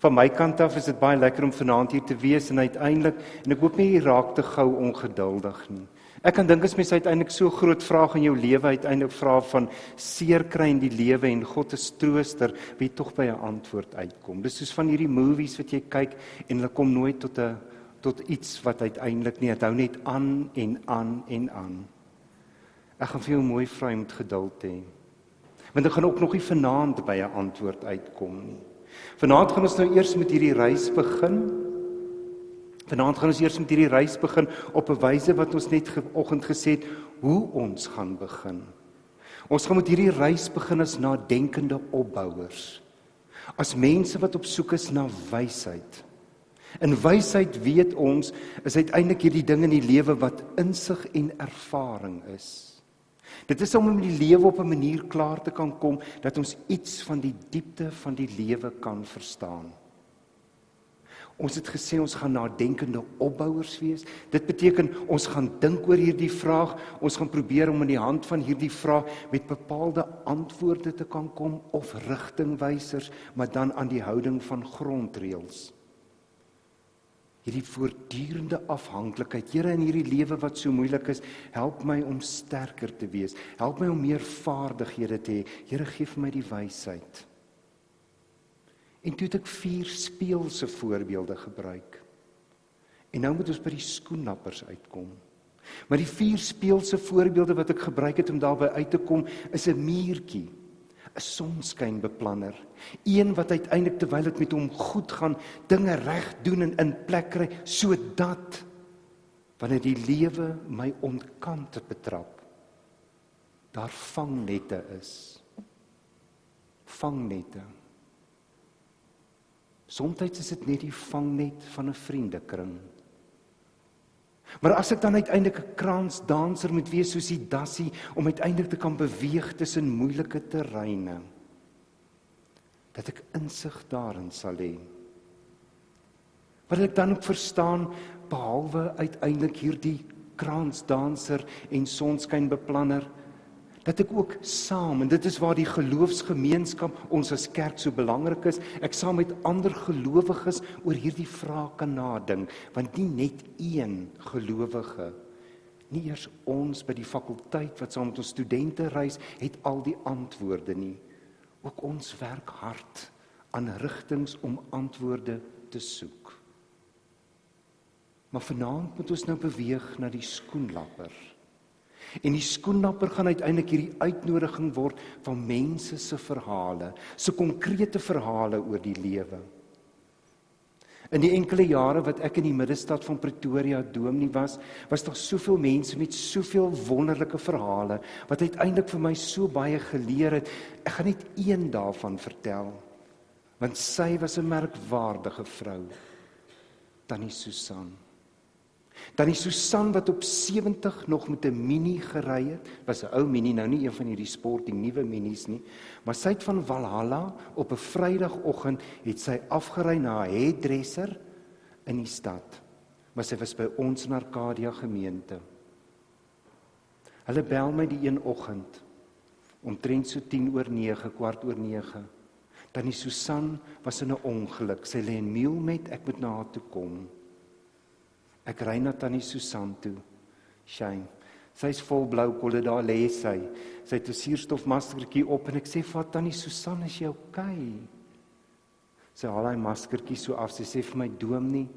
Van my kant af is dit baie lekker om vanaand hier te wees en uiteindelik, en ek hoop nie jy raak te gou ongeduldig nie. Ek kan dink as mens uiteindelik so groot vraag in jou lewe uiteindelik vra van seer kry in die lewe en God is trooster, wie tog by 'n antwoord uitkom. Dis soos van hierdie movies wat jy kyk en hulle kom nooit tot iets wat uiteindelik nie, het hou net aan en aan en aan. Ek gaan vir jou mooi vra om geduld te hê. Want ek gaan ook nog nie vanaand by 'n antwoord uitkom nie. Vanaand gaan ons nou eers met hierdie reis begin. Op 'n wyse wat ons net vanoggend gesê het, hoe ons gaan begin. Ons gaan met hierdie reis begin as nadenkende opbouers. As mense wat op soek is na wysheid. In wysheid weet ons, is uiteindelik hierdie ding in die lewe wat insig en ervaring is. Dit is om die lewe op 'n manier klaar te kan kom, dat ons iets van die diepte van die lewe kan verstaan. Ons het gesê ons gaan nadenkende opbouers wees. Dit beteken ons gaan dink oor hierdie vraag, ons gaan probeer om in die hand van hierdie vraag met bepaalde antwoorde te kan kom, of rigtingwysers, maar dan aan die houding van grondreëls. Hierdie voortdurende afhanklikheid, Here, in hierdie lewe wat so moeilik is, help my om sterker te wees, help my om meer vaardighede te hê, Here, gee vir my die wysheid. En toe het ek 4 speelse voorbeelde gebruik. En nou moet ons by die skoenlappers uitkom. Maar die 4 speelse voorbeelde wat ek gebruik het om daarby uit te kom, is 'n muurtjie, 'n sonskynbeplanner, een wat uiteindelik terwyl dit met hom goed gaan, dinge reg doen en in plek kry, sodat wanneer die lewe my ontkante betrap, daar vangnette is. Vangnette. Somtyds is dit net die vangnet van 'n vriendekring. Maar as ek dan uiteindelik 'n kransdanser moet wees soos die dassie, om uiteindelik te kan beweeg tussen moeilike terreine, dat ek insig daarin sal hê. Wat ek dan ook verstaan, behalwe uiteindelik hierdie kransdanser en sonskynbeplanner, dat ek ook saam, en dit is waar die geloofsgemeenskap ons as kerk so belangrik is, ek saam met ander gelowiges oor hierdie vraag kan nadink, want nie net een gelowige, nie eers ons by die fakulteit wat saam met ons studente reis, het al die antwoorde nie. Ook ons werk hard aan rigtings om antwoorde te soek. Maar vanaand moet ons nou beweeg na die skoenlapper. En die skoenlapper gaan uiteindelik hierdie uitnodiging word van mense se verhale, se konkrete verhale oor die lewe. In die enkele jare wat ek in die middestad van Pretoria dominee was daar soveel mense met soveel wonderlike verhale, wat uiteindelik vir my so baie geleer het. Ek gaan net een daarvan vertel, want sy was 'n merkwaardige vrou, Tannie Susan. Tannie Susan wat op 70 nog met 'n mini gery het, was 'n ou mini, nou nie een van hierdie sporting nuwe minis nie, maar sy het van Valhalla op 'n Vrydagoggend het sy afgery na 'n hairdresser in die stad. Maar sy was by ons in Arcadia gemeente. Hulle bel my die een oggend, omtrent so 10:09, 8:15. Tannie Susan was in 'n ongeluk, sy lê in Mielmet, ek moet na haar toe kom. Ek ry na Tannie Susan toe. Shame. Sy is vol blou kolle, daar lê sy. Sy het 'n suurstofmaskertjie op en ek sê vir Tannie Susan, is jy okay? Sy haal hy maskertjie so af, sy sê vir my, dominee,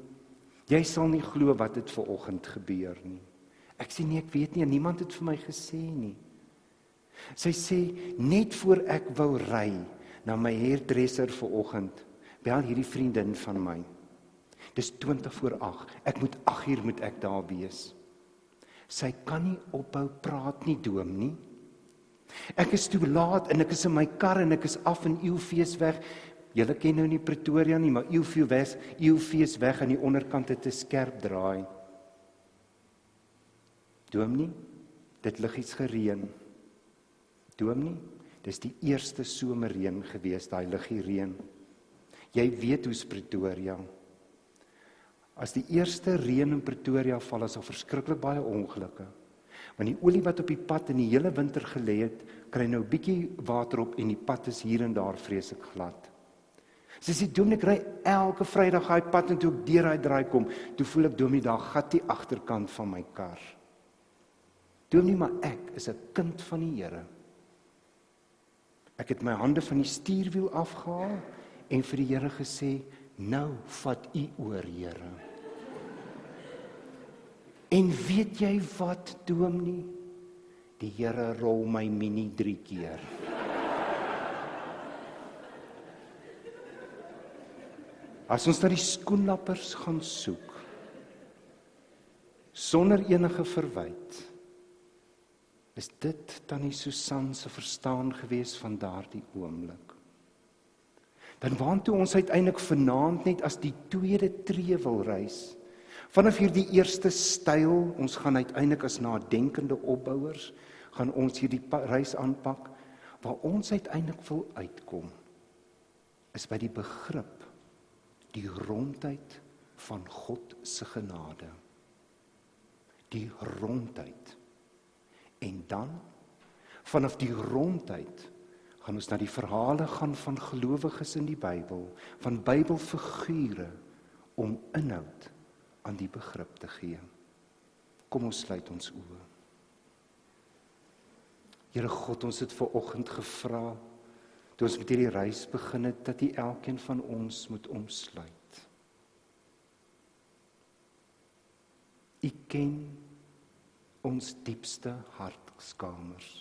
jy sal nie glo wat het vanoggend gebeur nie. Ek sê nee, ek weet nie, niemand het vir my gesê nie. Sy sê, net voor ek wou ry na my hairdresser vanoggend, bel hierdie vriendin van my. Dis 20:08, ek moet 8:00 moet ek daar wees. Sy kan nie ophou praat nie, dominee. Ek is toe laat en ek is in my kar en ek is af in Eeufeesweg. Julle ken nou nie Pretoria nie, maar Eeufeesweg aan die onderkant het 'n skerp draai. Dominee, dit lig iets gereën. Dominee, dis die eerste somerreën gewees, daai liggie reën. Jy weet hoe's Pretoria. As die eerste reën in Pretoria val, is daar verskriklik baie ongelukke. Want die olie wat op die pad in die hele winter gelê het, kry nou 'n bietjie water op en die pad is hier en daar vreeslik glad. Sy sê, Dominee, ek ry elke Vrydag daai pad en toe ek deur daai draai kom, toe voel ek, Dominee, daar gat die agterkant van my kar. Dominee, maar ek is 'n kind van die Here. Ek het my hande van die stuurwiel afgehaal en vir die Here gesê, nou vat U oor, Here. En weet jy wat, Dominee? Die Here rol my Mini 3 keer. As ons na die skoenlappers gaan soek, sonder enige verwyt, is dit Tannie Susan se verstaan gewees van daardie oomblik. Dan waantoe ons uiteindelik vanaand net as die tweede tree wil reis. Vanaf hierdie eerste styl, ons gaan uiteindelik as nadenkende opbouers, gaan ons hierdie reis aanpak, waar ons uiteindelik wil uitkom, is by die begrip, die rondheid van God se genade. Die rondheid. En dan, vanaf die rondheid, gaan ons na die verhale gaan van gelowiges in die Bybel, van Bybelfigure, om inhoud aan die begrip te gee. Kom ons sluit ons oë. Here God, ons het vanoggend gevra, toe ons met hierdie reis begin het, dat U elkeen van ons moet omsluit. U ken ons diepste hartskamers.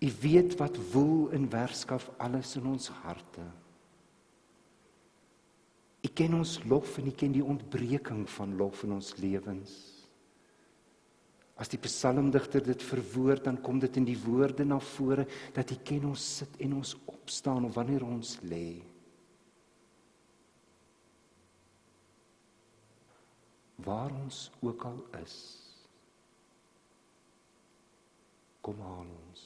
U weet wat woel en werskaf alles in ons harte. U ken ons lof en U ken die ontbreking van lof in ons lewens. As die psalmdigter dit verwoord, dan kom dit in die woorde na vore, dat U ken ons sit en ons opstaan, of wanneer ons lê. Waar ons ook al is, kom haal ons.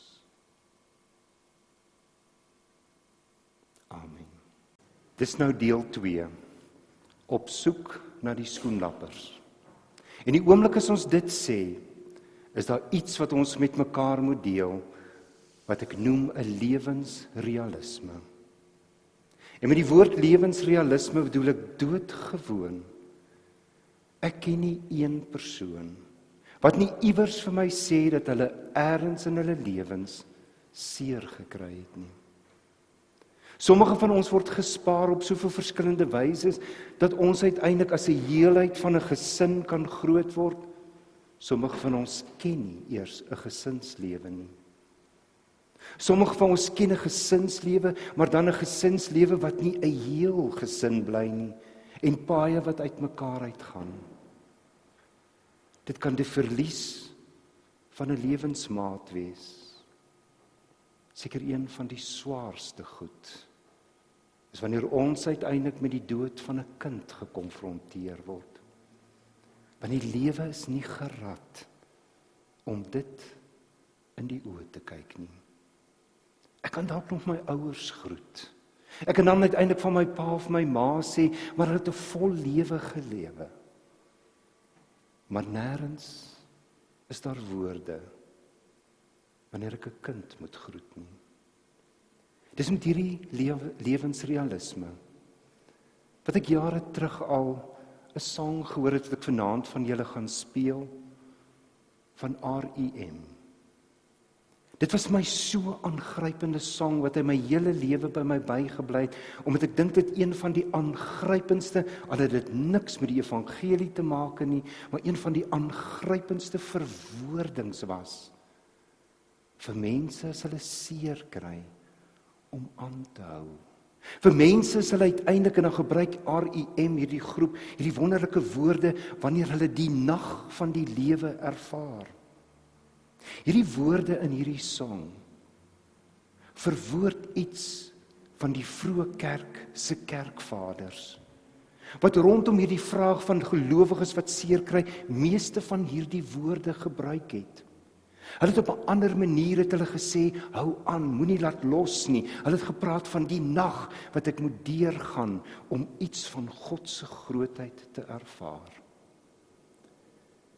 Amen. Dis nou deel 2, op soek na die skoenlappers. En die oomblik as ons dit sê, is daar iets wat ons met mekaar moet deel, wat ek noem 'n lewensrealisme. En met die woord lewensrealisme bedoel ek doodgewoon. Ek ken nie een persoon wat nie iewers vir my sê dat hulle ergens in hulle lewens seer gekry het nie. Sommige van ons word gespaar op soveel verskillende wyse dat ons uiteindelik as 'n heelheid van 'n gesin kan groot word. Sommige van ons ken nie eers 'n gesinslewe nie. Sommige van ons ken 'n gesinslewe, maar dan 'n gesinslewe wat nie 'n heel gesin bly nie, en paaie wat uitmekaar uitgaan. Dit kan die verlies van 'n lewensmaat wees. Seker een van die swaarste goed is wanneer ons uiteindelik met die dood van 'n kind gekonfronteer word. Want die lewe is nie gerad om dit in die oë te kyk nie. Ek kan dalk nog my ouers groet. Ek kan dan uiteindelik van my pa of my ma sê, maar hulle het 'n vol lewe gelewe. Maar nêrens is daar woorde wanneer ek 'n kind moet groet nie. Dis met hierdie lewensrealisme wat ek jare terug al 'n sang gehoor het wat ek vanaand van julle gaan speel, van R.E.M. Dit was my so aangrypende sang wat hy my hele lewe by my bygebly het, omdat ek dink dit een van die aangrypendste, al het dit niks met die evangelie te maak nie, maar een van die aangrypendste verwoordings was vir mense as hulle seer kry om aan te hou. Vir mense is hulle uiteindelik, en dan gebruik R.E.M. hierdie groep, hierdie wonderlike woorde, wanneer hulle die nag van die lewe ervaar. Hierdie woorde in hierdie sang verwoord iets van die vroeë kerk se kerkvaders, wat rondom hierdie vraag van gelowiges wat seer kry, meeste van hierdie woorde gebruik het. Hulle het op 'n ander manier het hulle gesê, hou aan, moenie laat los nie. Hulle het gepraat van die nag wat ek moet deurgaan om iets van God se grootheid te ervaar.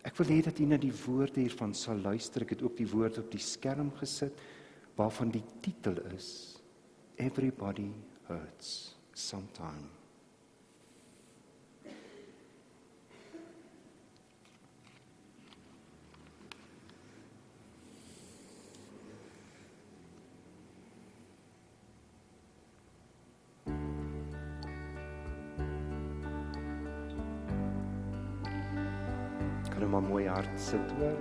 Ek wil hê dat jy na die woorde hiervan sal luister. Ek het ook die woorde op die skerm gesit, waarvan die titel is, everybody hurts sometime. Kan maar mooi hard sit hoor.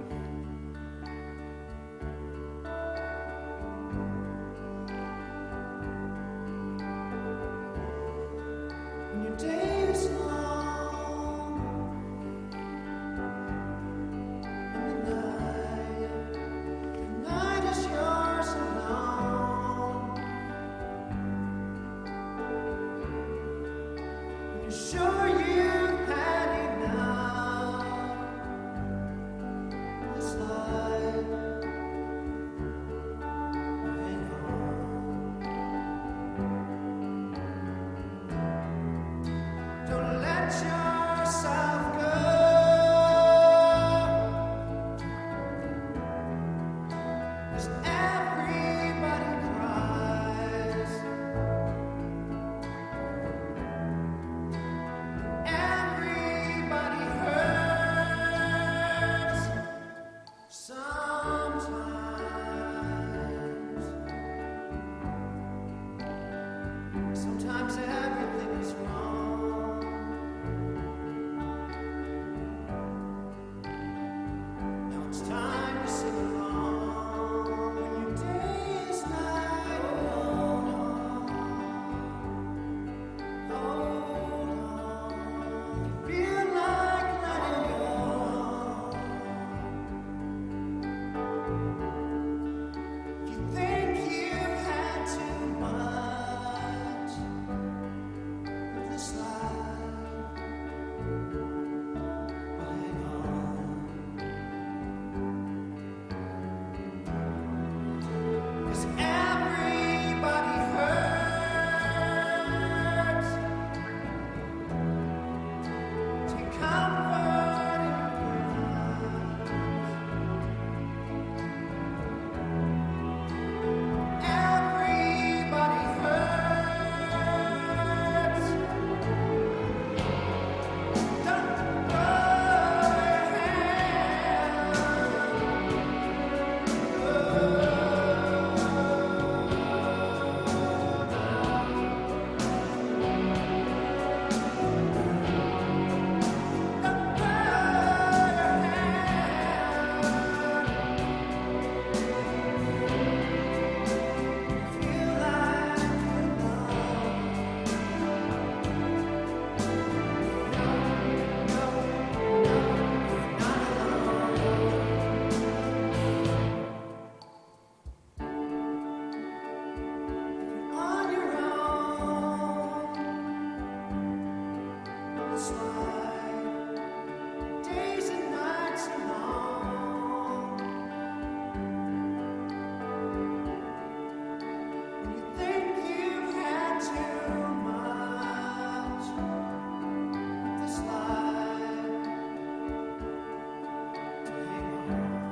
Sometimes everything is wrong. Now it's time to sing along. When your day is night, hold on. You feel like letting go. If you think you've had too much of this life, well, hang on. 'Cause everybody hurts. Take comfort in your everybody hurts. Don't throw your feel like on your own. This life, days and nights are long. When you think you've had too much of this life, to hang on.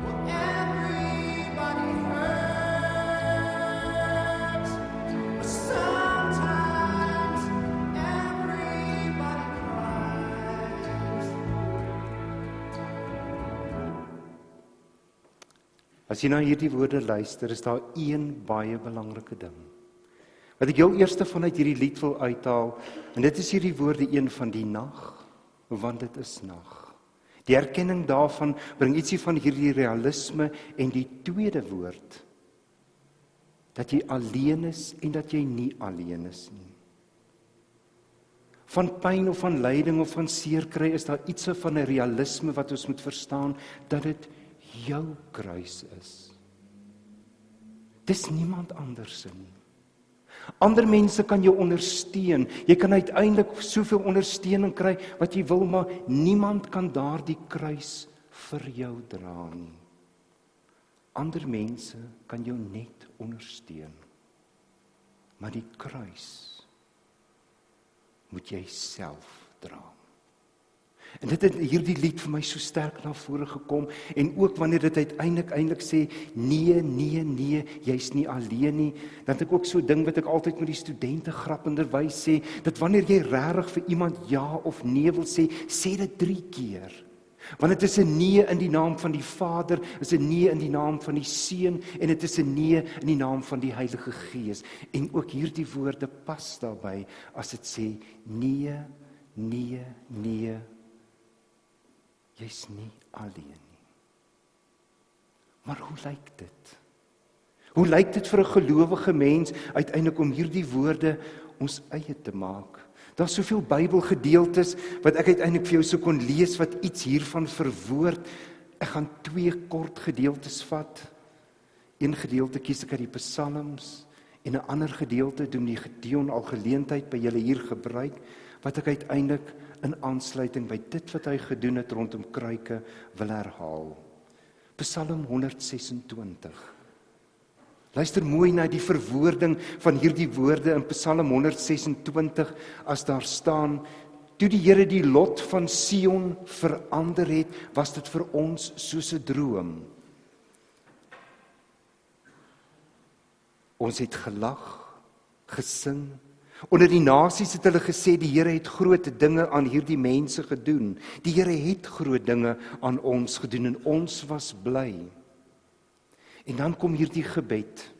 Well, everybody hurts, but sometimes everybody cries. As jy na hierdie woorde luister, is daar een baie belangrike ding wat ek jou eerste vanuit hierdie lied wil uithaal, en dit is hierdie woorde een van die nag, want dit is nag. Die erkenning daarvan bring ietsie van hierdie realisme, en die tweede woord, dat jy alleen is en dat jy nie alleen is nie. Van pyn of van lyding of van seer kry is daar ietsie van 'n realisme wat ons moet verstaan, dat dit jou kruis is. Dis niemand anders se nie. Ander mense kan jou ondersteun. Jy kan uiteindelik soveel ondersteuning kry wat jy wil, maar niemand kan daardie kruis vir jou dra nie. Ander mense kan jou net ondersteun. Maar die kruis moet jy self dra. En dit het hierdie lied vir my so sterk na vore gekom, en ook wanneer dit uiteindelik sê, nee, jy's nie alleen nie, dan het ek ook so 'n ding wat ek altyd met die studente grappenderwys sê, dat wanneer jy regtig vir iemand ja of nee wil sê, sê dit 3 keer. Want dit is 'n nee in die naam van die Vader, is 'n nee in die naam van die Seun, en dit is 'n nee in die naam van die Heilige Gees. En ook hierdie woorde pas daarbey, as dit sê, nee, jy's nie alleen nie. Maar hoe lyk dit? Hoe lyk dit vir 'n gelowige mens uiteindelik om hierdie woorde ons eie te maak? Daar's soveel Bybelgedeeltes wat ek uiteindelik vir jou sou kon lees wat iets hiervan verwoord. Ek gaan 2 kort gedeeltes vat. Een gedeelte kies ek uit die Psalms en 'n ander gedeelte doen die Gideon al geleentheid by julle hier gebruik, wat ek uiteindelik in aansluiting by dit wat hy gedoen het rondom kruike wil herhaal. Psalm 126. Luister mooi na die verwoording van hierdie woorde in Psalm 126 as daar staan: toe die Here die lot van Sion verander het, was dit vir ons soos 'n droom. Ons het gelag, gesing. Onder die nasies het hulle gesê, die Here het groot dinge aan hierdie mense gedoen. Die Here het groot dinge aan ons gedoen en ons was bly. En dan kom hierdie gebed: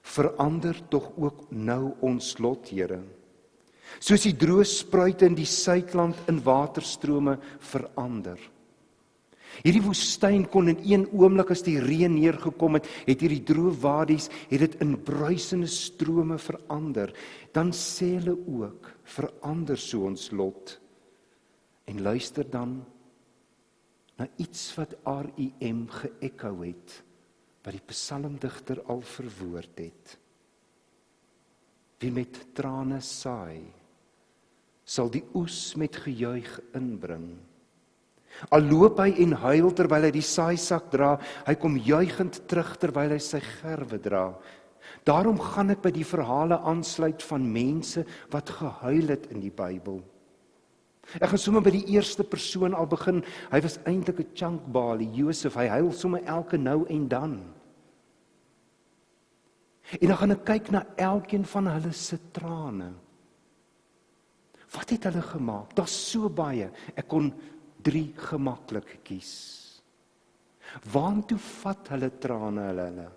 verander tog ook nou ons lot, Here. Soos die droë spruite in die suidland in waterstrome verander. Hierdie woestyn kon in een oomblik, as die reën neergekom het, het hierdie droë wadies, het dit in bruisende strome verander. Dan sê hulle ook, verander so ons lot. En luister dan na iets wat R.I.M. geekho het, wat die psalmdigter al verwoord het. Wie met trane saai, sal die oes met gejuig inbring. Al loop hy en huil terwyl hy die saaisak dra, hy kom juigend terug terwyl hy sy gerwe dra. Daarom gaan ek by die verhale aansluit van mense wat gehuil het in die Bybel. Ek gaan sommer by die eerste persoon al begin. Hy was eintlik 'n chunkbalie, Josef. Hy huil sommer elke nou en dan. En dan gaan ek kyk na elkeen van hulle se trane. Wat het hulle gemaak? Daar's so baie. Ek kon 3 gemaklik kies. Waartoe vat hulle trane hulle?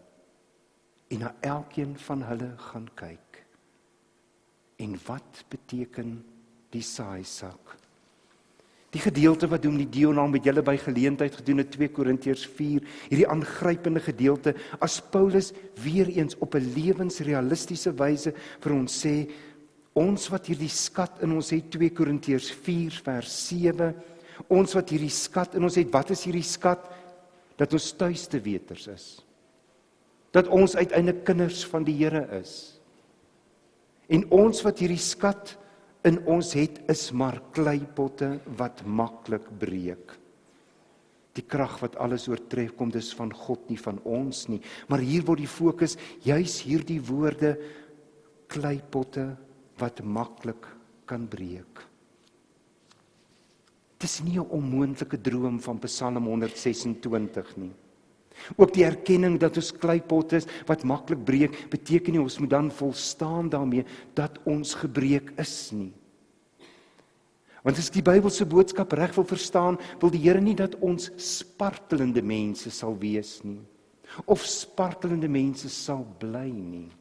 En na elkeen van hulle gaan kyk. En wat beteken die saaisak? Die gedeelte wat Dominee Dion al met julle by geleentheid gedoen het, 2 Korintiërs 4, hierdie aangrypende gedeelte, as Paulus weer eens op 'n lewensrealistiese wyse vir ons sê, ons wat hierdie skat in ons het, 2 Korintiërs 4 vers 7, ons wat hierdie skat in ons het, wat is hierdie skat? Dat ons tuisteweters is. Dat ons uiteindelik kinders van die Here is. En ons wat hierdie skat in ons het, is maar kleipotte wat maklik breek. Die krag wat alles oortref kom dis van God, nie van ons nie. Maar hier word die fokus juis hierdie woorde, kleipotte wat maklik kan breek. Dit is nie 'n onmoontlike droom van Psalm 126 nie. Ook die erkenning dat ons kleipot is wat maklik breek, beteken nie ons moet dan volstaan daarmee dat ons gebreek is nie. Want as die Bybelse boodskap reg wil verstaan, wil die Here nie dat ons spartelende mense sal wees nie, of spartelende mense sal bly nie,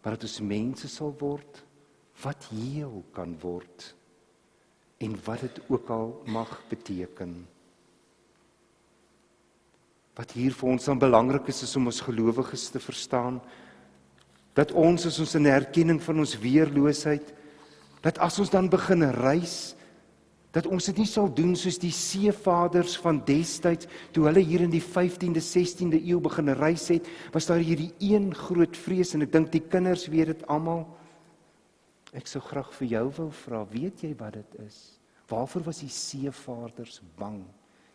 maar dat ons mense sal word wat heel kan word, en wat dit ook al mag beteken. Wat hier vir ons dan belangrik is om ons gelowiges te verstaan, dat ons as ons in erkenning van ons weerloosheid, dat as ons dan begin reis, dat ons dit nie sal doen soos die seevaders van destyds, toe hulle hier in die 15de, 16de eeu begin reis het, was daar hierdie een groot vrees, en ek dink die kinders weet dit almal. Ek sou graag vir jou wil vra, weet jy wat dit is? Waarvoor was die seevaders bang,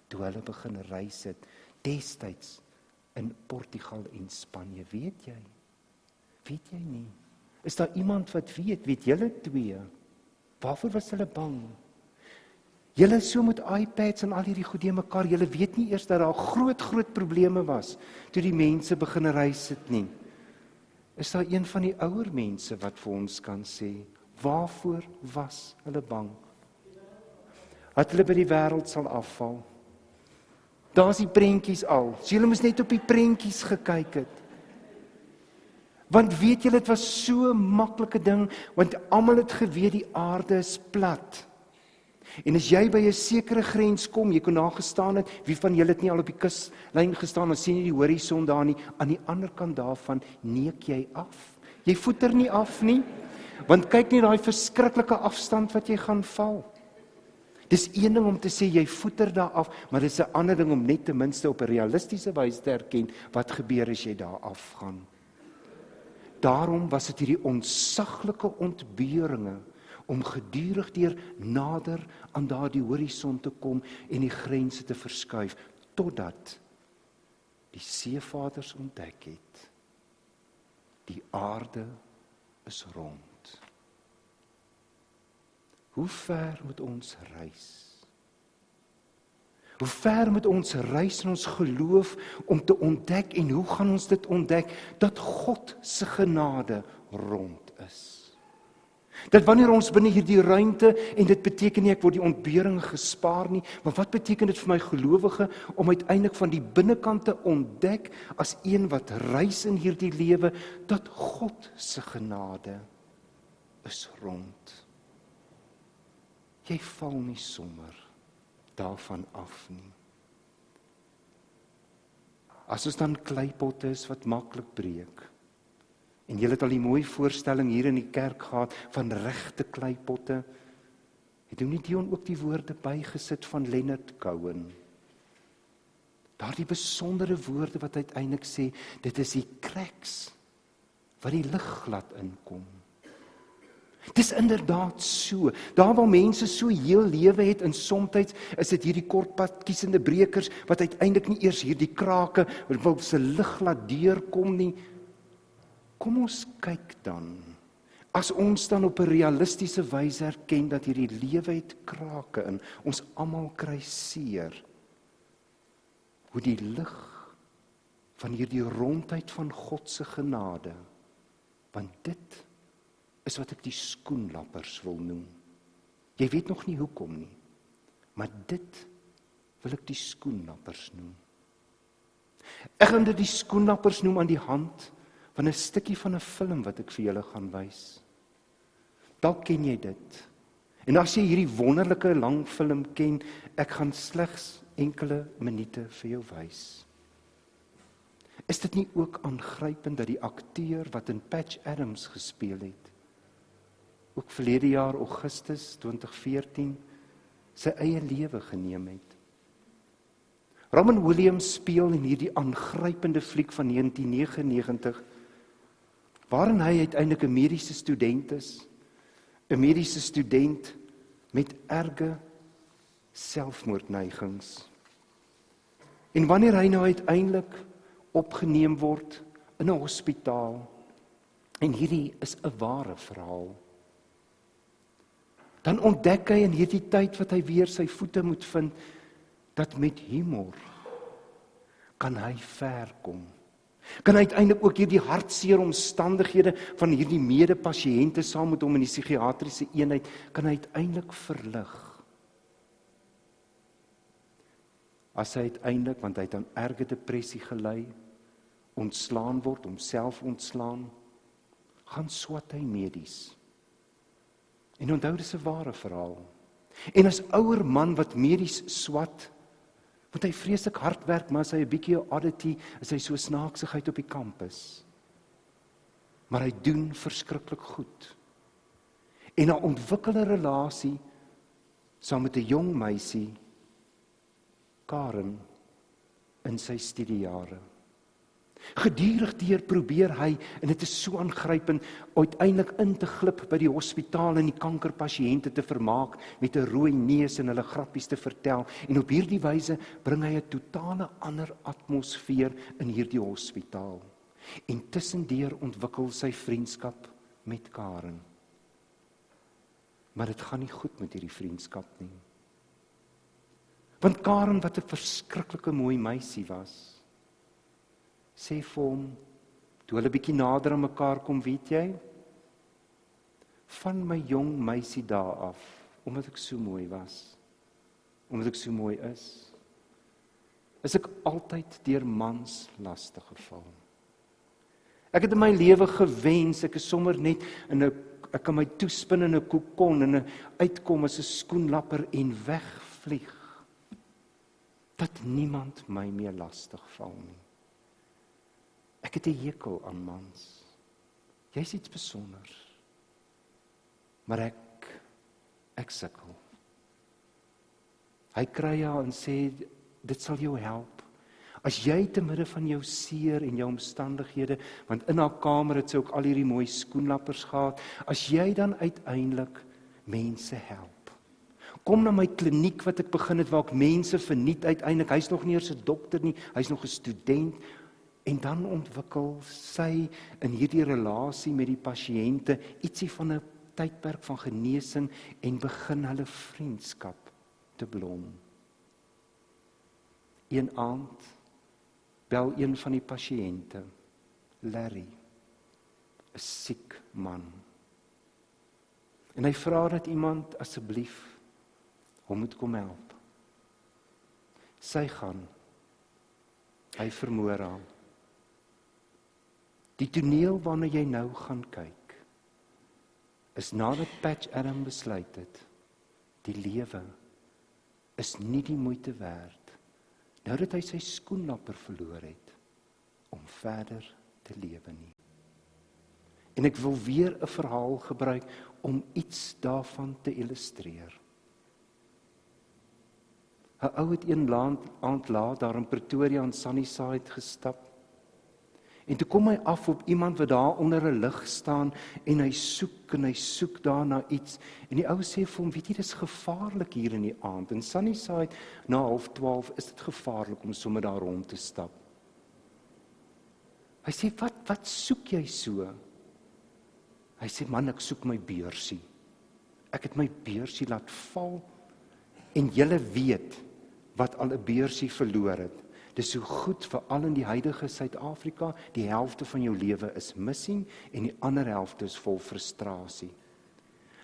toe hulle begin reis het, destyds in Portugal en Spanje, weet jy? Weet jy nie? Is daar iemand wat weet? Weet julle twee? Waarvoor was hulle bang? Julle is so met iPads en al hierdie goed in mekaar, julle weet nie eers dat daar groot probleme was toe die mense begin reis het nie. Is daar een van die ouer mense wat vir ons kan sê, waarvoor was hulle bang? Dat hulle by die wêreld sal afval. Daar is die prentjies al. So julle moes net op die prentjies gekyk het. Want weet julle, dit was so 'n maklike ding, want almal het geweet die aarde is plat. En as jy by 'n sekere grens kom, jy kon daar gestaan het, wie van julle het nie al op die kuslyn gestaan, dan sien jy die horison daar nie, aan die ander kant daarvan neek jy af. Jy voeter nie af nie, want kyk net daai verskriklike afstand wat jy gaan val. Dis een ding om te sê jy voeter daar af, maar dis 'n ander ding om net ten minste op 'n realistiese wyse te erken wat gebeur as jy daar afgaan. Daarom was dit hierdie ontsaglike ontberinge om gedurig deur nader aan daardie horison te kom en die grense te verskuif, totdat die seevaders ontdek het, die aarde is rond. Hoe ver moet ons reis? Hoe ver moet ons reis in ons geloof om te ontdek, en hoe gaan ons dit ontdek, dat God se genade rond is? Dat wanneer ons binne hierdie ruimte, en dit beteken nie ek word die ontbering gespaar nie, maar wat beteken dit vir my gelowige om uiteindelik van die binnekant te ontdek as een wat reis in hierdie lewe, dat God se genade is rond. Jy val nie sommer daarvan af nie. As ons dan kleipotte is wat maklik breek, en julle het al die mooi voorstelling hier in die kerk gehad van regte kleipotte, het doen nie Dion ook die woorde bygesit van Leonard Cohen. Daardie besondere woorde wat uiteindelik sê, dit is die cracks wat die lig glad inkom. Dis inderdaad so, daar waar mense so heel lewe het, en soms is dit hierdie kortpad kiesende brekers, wat uiteindelik nie eers hierdie krake, wat se lig laat deurkom nie. Kom ons kyk dan, as ons dan op 'n realistiese wyse erken, dat hierdie lewe het krake in, ons almal kry seer, hoe die lig van hierdie rondheid van God se genade, want dit is wat ek die skoenlappers wil noem. Jy weet nog nie hoekom nie, maar dit wil ek die skoenlappers noem. Ek gaan dit die skoenlappers noem aan die hand van 'n stukkie van 'n film wat ek vir julle gaan wys. Dalk ken jy dit. En as jy hierdie wonderlike lang film ken, ek gaan slegs enkele minute vir jou wys. Is dit nie ook aangrypend dat die akteur wat in Patch Adams gespeel het, ook verlede jaar Augustus 2014, sy eie lewe geneem het? Robin Williams speel in hierdie aangrypende fliek van 1999, waarin hy uiteindelik 'n mediese student is, 'n mediese student met erge selfmoordneigings. En wanneer hy nou uiteindelik opgeneem word in 'n hospitaal, en hierdie is 'n ware verhaal, dan ontdek hy in hierdie tyd wat hy weer sy voete moet vind, dat met humor kan hy ver kom. Kan hy uiteindelik ook hierdie hartseer omstandighede van hierdie medepasiënte saam met hom in die psigiatriese eenheid, kan hy uiteindelik verlig. As hy uiteindelik, want hy het aan erge depressie gely, ontslaan word, homself ontslaan, gaan swat hy medies. En onthou, dis 'n ware verhaal. En as ouer man wat medies swat, want hy vreeslik hard werk, maar as hy 'n bietjie 'n oddity, is hy so snaaksigheid op die kampus. Maar hy doen verskriklik goed. En hy ontwikkel 'n relasie saam met 'n jong meisie, Karen, in sy studiejare. Gedurig deur probeer hy, en dit is so aangrypend, uiteindelik in te glip by die hospitaal en die kankerpasiënte te vermaak met 'n rooi neus en hulle grappies te vertel, en op hierdie wyse bring hy 'n totale ander atmosfeer in hierdie hospitaal. En tussendeur ontwikkel sy vriendskap met Karen. Maar dit gaan nie goed met hierdie vriendskap nie. Want Karen, wat 'n verskriklike mooi meisie was, sê vir hom, toe hulle bietjie nader aan mekaar kom, weet jy, van my jong meisie daar af, omdat ek so mooi was, omdat ek so mooi is ek altyd deur mans lastig geval. Ek het in my lewe gewens, ek is sommer net ek kan my toespin in 'n kokon en uitkom as 'n skoenlapper en wegvlieg. Dat niemand my meer lastig val nie. Ek het 'n hekel aan mans. Jy's iets besonders. Maar ek sukkel. Hy kry haar en sê, dit sal jou help. As jy te midde van jou seer en jou omstandighede, want in haar kamer het sy ook al hierdie mooi skoenlappers gehad, as jy dan uiteindelik mense help. Kom na my kliniek wat ek begin het, waar ek mense verniet uiteindelik, hy's nog nie eers 'n dokter nie, hy's nog 'n student, en dan ontwikkel sy in hierdie relasie met die pasiënte ietsie van 'n tydperk van genesing en begin hulle vriendskap te blom. Een aand bel een van die pasiënte, Larry, 'n siek man. En hy vra dat iemand asseblief hom moet kom help. Sy gaan, hy vermoor haar. Die toneel waarna jy nou gaan kyk, is nadat Patch Adam besluit het, die lewe is nie die moeite werd, nou dat hy sy skoenlapper verloor het, om verder te lewe nie. En ek wil weer 'n verhaal gebruik om iets daarvan te illustreer. 'n Ou het een aand laat daar in Pretoria aan Sunnyside gestap. En toe kom hy af op iemand wat daar onder 'n lig staan en hy soek daar na iets. En die ou sê vir hom, weet jy, dis gevaarlik hier in die aand. In Sunnyside na 11:30 is dit gevaarlik om sommer daar rond te stap. Hy sê, wat soek jy so? Hy sê, man, ek soek my beursie. Ek het my beursie laat val en julle weet wat al 'n beursie verloor het. Dis so goed vir al in die huidige Suid-Afrika, die helfte van jou lewe is missing en die ander helfte is vol frustrasie.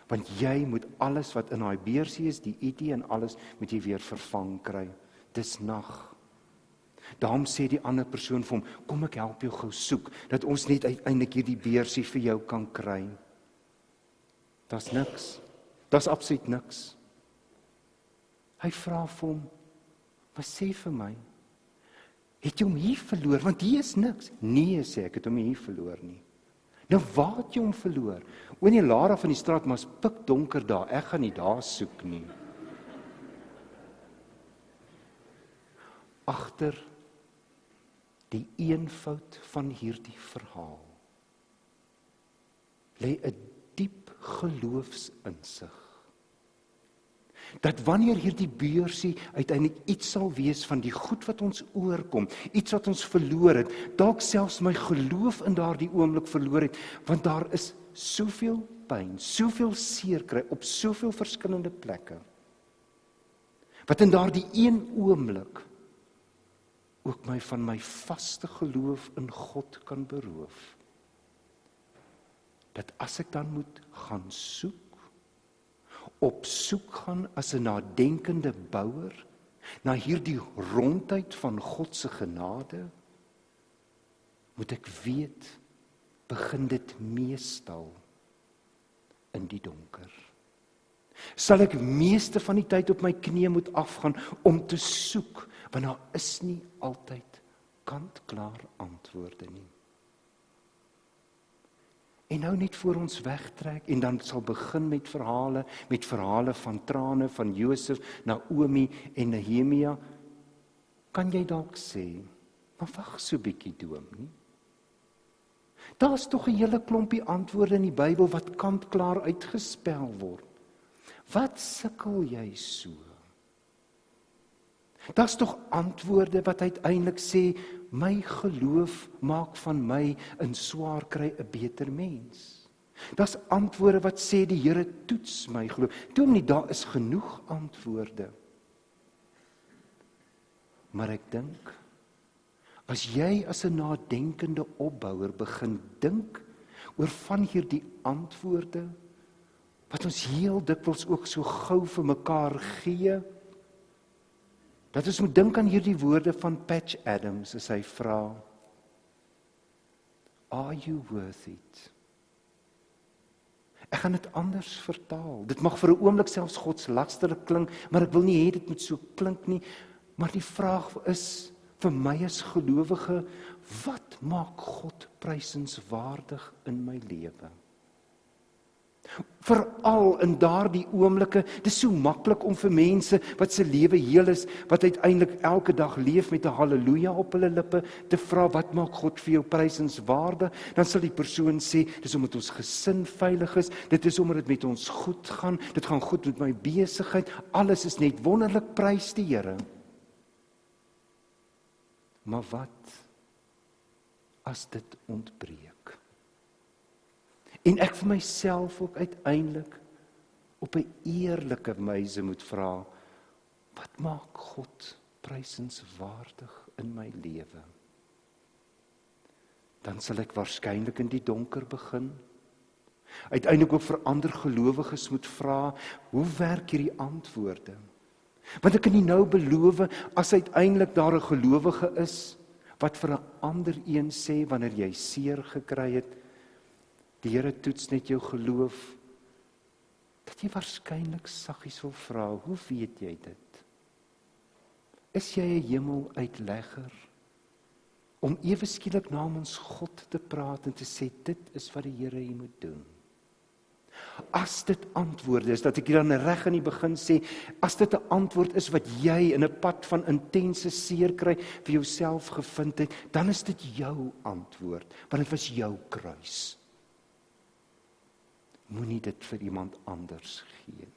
Want jy moet alles wat in daai beursie is, die IT en alles, moet jy weer vervang kry. Dis nag. Daarom sê die ander persoon vir hom, kom ek help jou gou soek, dat ons net uiteindelik hierdie beursie vir jou kan kry. Daar's niks. Daar's absoluut niks. Hy vra vir hom, wat sê vir my? Het jy hom hier verloor? Want hier is niks. Nee, sê ek, het hom hier verloor nie. Nou waar het jy hom verloor? O nee, Lara van die straat, maar is pikdonker daar. Ek gaan nie daar soek nie. Agter die eenvoud van hierdie verhaal lê 'n diep geloofsinsig. Dat wanneer hierdie beursie uiteindelik iets sal wees van die goed wat ons oorkom, iets wat ons verloor het, dalk selfs my geloof in daardie oomblik verloor het, want daar is soveel pyn, soveel seer kry op soveel verskillende plekke, wat in daardie een oomblik ook my van my vaste geloof in God kan beroof. Dat as ek dan moet gaan soek, op soek gaan as 'n nadenkende bouer, na hierdie rondheid van God se genade, moet ek weet, begin dit meestal in die donker. Sal ek meeste van die tyd op my knieë moet afgaan om te soek, want daar is nie altyd kant-klaar antwoorde nie. En nou net voor ons wegtrek, en dan sal begin met verhale van trane, van Josef, Naomi en Nehemia, kan jy dalk sê, maar wag so bietjie Doom, nie? Daar's tog 'n hele klompie antwoorde in die Bybel wat kant-klaar uitgespel word. Wat sukkel jy so? Daar's tog antwoorde wat uiteindelik sê, my geloof maak van my in swaar kry 'n beter mens. Daar's antwoorde wat sê, die Here toets my geloof. Toe nie, daar is genoeg antwoorde. Maar ek dink, as jy as 'n nadenkende opbouer begin dink oor van hierdie antwoorde, wat ons heel dikwels ook so gou vir mekaar gee, dat ons moet dink aan hierdie woorde van Patch Adams as hy vra, are you worth it? Ek gaan dit anders vertaal. Dit mag vir 'n oomblik selfs godslasterlik klink, maar ek wil nie hê dit moet so klink nie. Maar die vraag is vir my as gelowige, wat maak God prysenswaardig in my lewe? Veral in daardie oomblikke, dit is so maklik om vir mense wat se lewe heel is, wat uiteindelik elke dag leef met 'n halleluja op hulle lippe, te vra, wat maak God vir jou prysenswaardig? Dan sal die persoon sê, dis omdat ons gesin veilig is, dit is omdat dit met ons goed gaan, dit gaan goed met my besigheid, alles is net wonderlik, prys die Here. Maar wat as dit ontbreek? En ek vir myself ook uiteindelik op 'n eerlike wyse moet vra, wat maak God prysenswaardig in my lewe? Dan sal ek waarskynlik in die donker begin. Uiteindelik ook vir ander gelowiges moet vra, hoe werk hierdie antwoorde? Want ek kan nie nou beloof, as uiteindelik daar 'n gelowige is, wat vir 'n ander een sê, wanneer jy seer gekry het, die Here toets net jou geloof, dat jy waarskynlik saggies wil vra, hoe weet jy dit? Is jy 'n hemeluitlegger, om ewe skielik namens God te praat en te sê, dit is wat die Here hier moet doen? As dit antwoorde is, dat ek hier dan reg in die begin sê, as dit 'n antwoord is wat jy in 'n pad van intense seer kry vir jouself gevind het, dan is dit jou antwoord, want dit was jou kruis. Moenie dit vir iemand anders gee nie.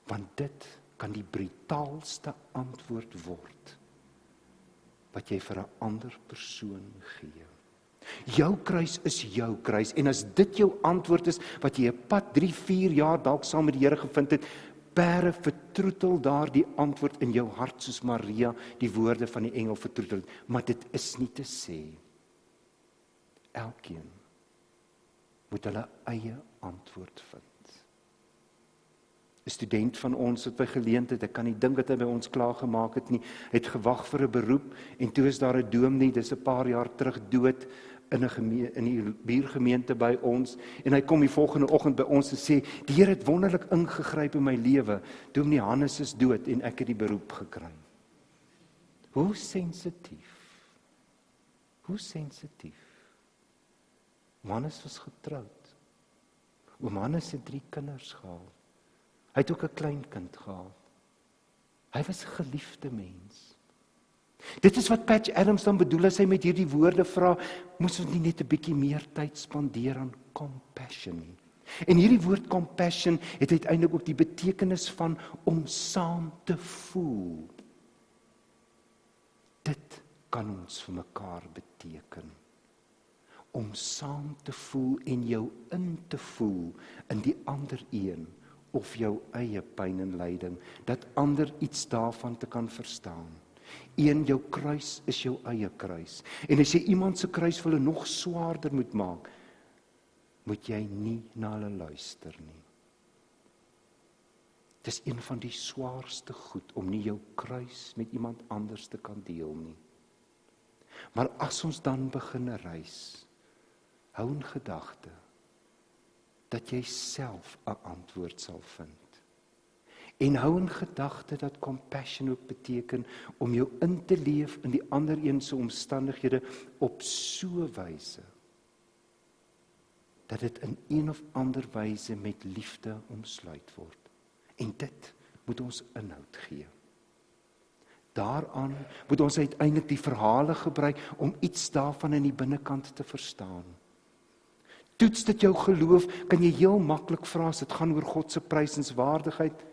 Want dit kan die brutaalste antwoord word wat jy vir 'n ander persoon gee. Jou kruis is jou kruis, en as dit jou antwoord is, wat jy 'n pad 3-4 jaar dalk saam met die Here gevind het, pere vertroetel daardie antwoord in jou hart, soos Maria die woorde van die engel vertroetel het. Maar dit is nie te sê. Elkeen moet hulle eie antwoord vind. 'n Student van ons het by geleentheid, ek kan nie dink dat hy by ons klaargemaak het nie, het gewag vir 'n beroep, en toe is daar 'n dominee, dis 'n paar jaar terug dood, in die buurgemeente by ons, en hy kom die volgende oggend by ons en sê, die Here het wonderlik ingegryp in my lewe, dominee Hannes is dood, en ek het die beroep gekry. Hoe sensitief? Hoe sensitief? Hannes was getroud. Oom Hannes het 3 kinders gehad. Hy het ook 'n kleinkind gehad. Hy was 'n geliefde mens. Dit is wat Patch Adams dan bedoel as hy met hierdie woorde vra, moes ons nie net 'n bietjie meer tyd spandeer aan compassion nie. En hierdie woord compassion het uiteindelik ook die betekenis van om saam te voel. Dit kan ons vir mekaar beteken. Om saam te voel en jou in te voel in die ander een, of jou eie pyn en lyding, dat ander iets daarvan te kan verstaan. Jou kruis is jou eie kruis. En as jy iemand se kruis vir hulle nog swaarder moet maak, moet jy nie na hulle luister nie. Dit is een van die swaarste goed, om nie jou kruis met iemand anders te kan deel nie. Maar as ons dan begin reis, hou in gedagte, dat jy self 'n antwoord sal vind. En hou in gedagte dat compassion ook beteken om jou in te leef in die ander een se omstandighede op so 'n wyse dat dit in een of ander wyse met liefde omsluit word. En dit moet ons inhoud gee. Daaraan moet ons uiteindelik die verhale gebruik om iets daarvan in die binnekant te verstaan. Toets dit jou geloof, kan jy heel maklik vra as dit gaan oor God se prysenswaardigheid.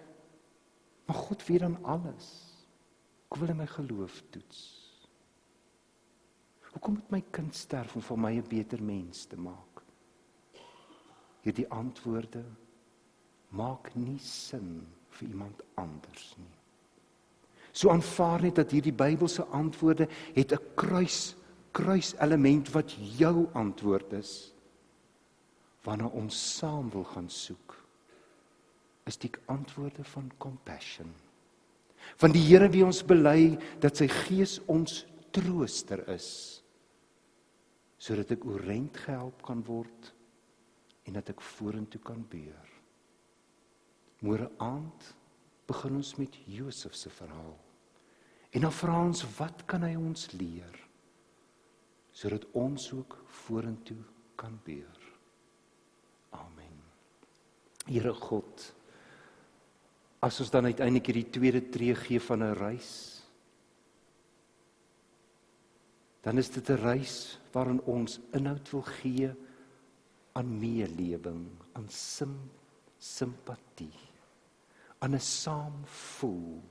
Maar God weet dan alles. Ek wil my geloof toets. Hoekom moet my kind sterf om van my 'n beter mens te maak? Hierdie antwoorde maak nie sin vir iemand anders nie. So aanvaar net dat hierdie Bybelse antwoorde het 'n kruiselement wat jou antwoord is. Waarna ons saam wil gaan soek, is die antwoorde van compassion. Van die Here wie ons bely dat sy Gees ons trooster is, sodat ek oorent gehelp kan word en dat ek vorentoe kan beur. Môre aand begin ons met Josef se verhaal. En dan vra ons, wat kan hy ons leer, sodat ons ook vorentoe kan beur. Amen. Here God, as ons dan uiteindelik hierdie tweede tree gee van 'n reis, dan is dit 'n reis waarin ons inhoud wil gee aan meelewing, aan simpatie, aan 'n saamvoel,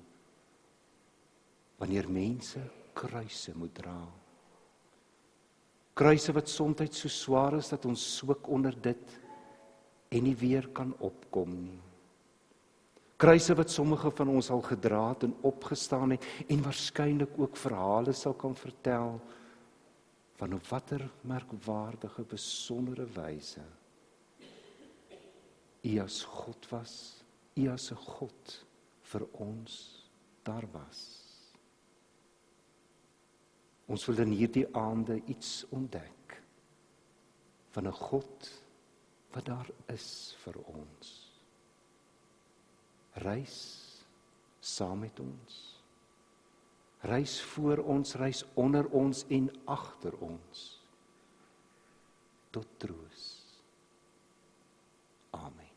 wanneer mense kruise moet dra. Kruise wat soms so swaar is dat ons swik onder dit en nie weer kan opkom nie. Kruise wat sommige van ons al gedra het en opgestaan het en waarskynlik ook verhale sal kan vertel van op watter merkwaardige, besondere wyse U as God was, U as 'n God vir ons daar was. Ons wil in hierdie aande iets ontdek van 'n God wat daar is vir ons. Reis saam met ons. Reis voor ons, reis onder ons en agter ons. Tot troos. Amen.